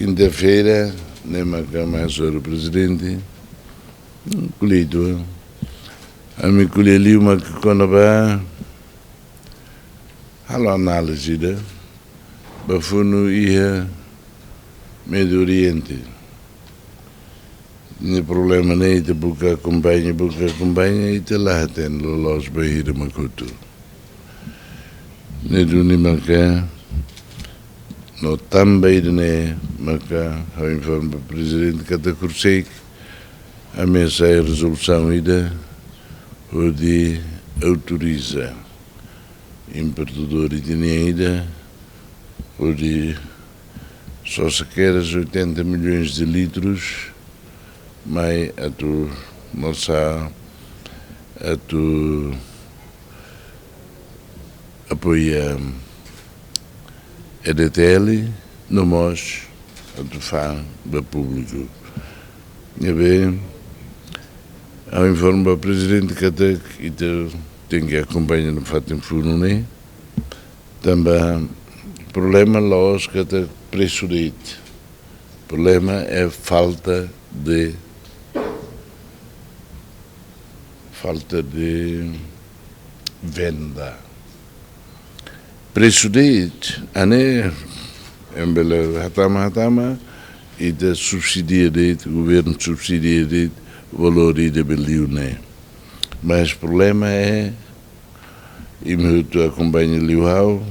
quinta-feira, nem mais o presidente, colhido. A me colher ali uma que quando vai, a análise, para fundo ia Médio Oriente. Não problema nem de buscar acompanha, e te lá tem los bahir makutu. Nem do nem marca, no também ne marca, ao informe presidente que está cursei, a mesa é resolução ida, o de autoriza importador e dinheiro, o de só se quer as 80 milhões de litros, mas a tu moça, a tu apoia a DTL, no MOS, a tu fã do público. E bem, ao informe do presidente que até tem que acompanhar no fato em fundo, né? Também problema lá que até preço de problema é falta de venda. Preço de ane embele hatama e de subsidia de governo subsidia de valor de bilhões. Mas o problema é e me acompanha Liuhau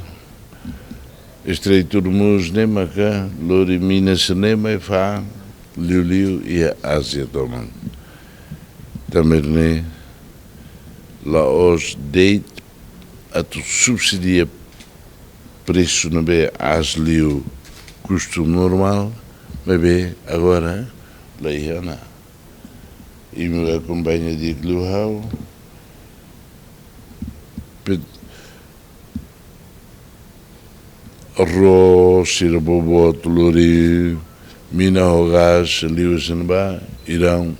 Estreito do Mus nema cá, Lori Minas nema e fa Liu e a Ásia tomam. Também né, lá os deit a tu subsidia preço não bem as Liu custo normal, mas bem agora lá ia e me acompanha de Liuhau arroz, siraboboto, lori, mina o gás, liu senba, irão,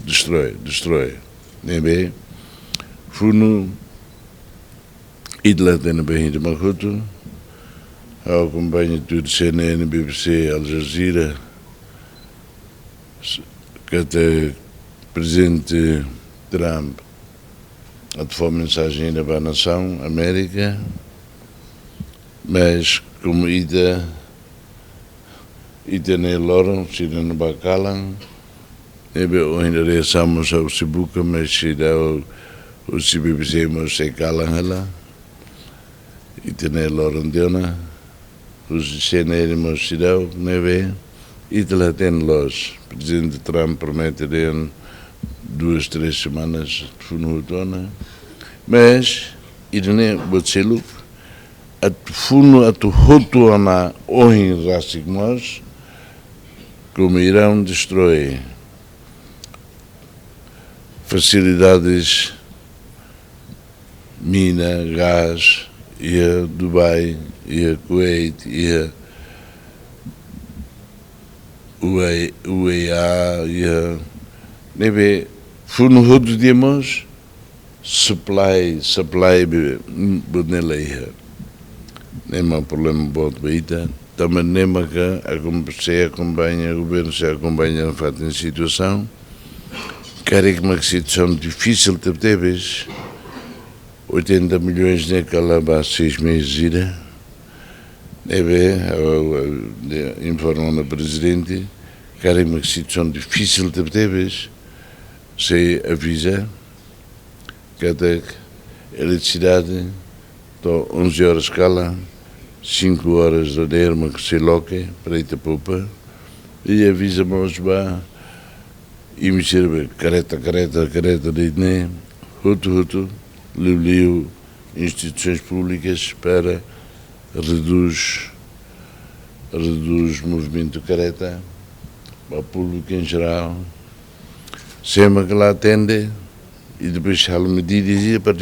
destrói. Nem bem, funo, idla tem bem de makuto, acompanha tudo CNN, BBC, Al Jazeera, que até presidente Trump a te mensagem ainda para a nação, América, mas como ida ne loram, se não bacalam, nebe ainda reaçamos ao Sibuca, mas se dá o CBBC, mas se calam ela, ne loram deona, os cenários mas se dá, nebe, lá tem los, presidente Trump promete de 2-3 semanas no outono, mas ne botselu a funo a tu hoto na oin rasigmos como irão destrói facilidades mina, gás, e a Dubai, e a Kuwait, e a UEA, e a nebe funo hoto diamos supply boneleia. Nem problema bom de baita, também nem que se acompanha, o governo se acompanha no fato em situação, quer que uma situação difícil de ter, 80 milhões naquela base 6 meses ira, informando o presidente, quer uma situação difícil de ter, se avisa que até a eletricidade 11 horas cala, 5 horas da derma que se loque, para ir poupa, e avisa-nos e me serve careta, de né, hutu, liu, instituições públicas para reduz o movimento careta, para o público em geral, sempre que lá atende, e depois ela me dizia para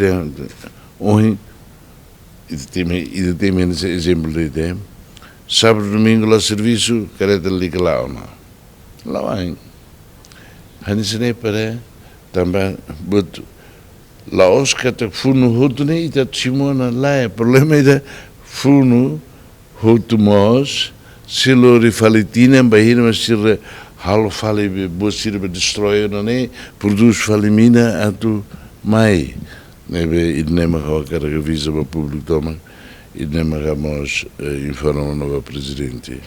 onde e tem exemplo de ideia. Sábado, domingo, lá serviço, careta liga lá ou não. Lá vai. Hanise para também, but lá os que até funo hoto nem até Simona lá é problema é funo hoto mos se lo rifalitina bahir masir halo fali bosir be destroy no ne produz falimina atu mai nebe idnema ka revisa ba público toma idnema mos informa o novo presidente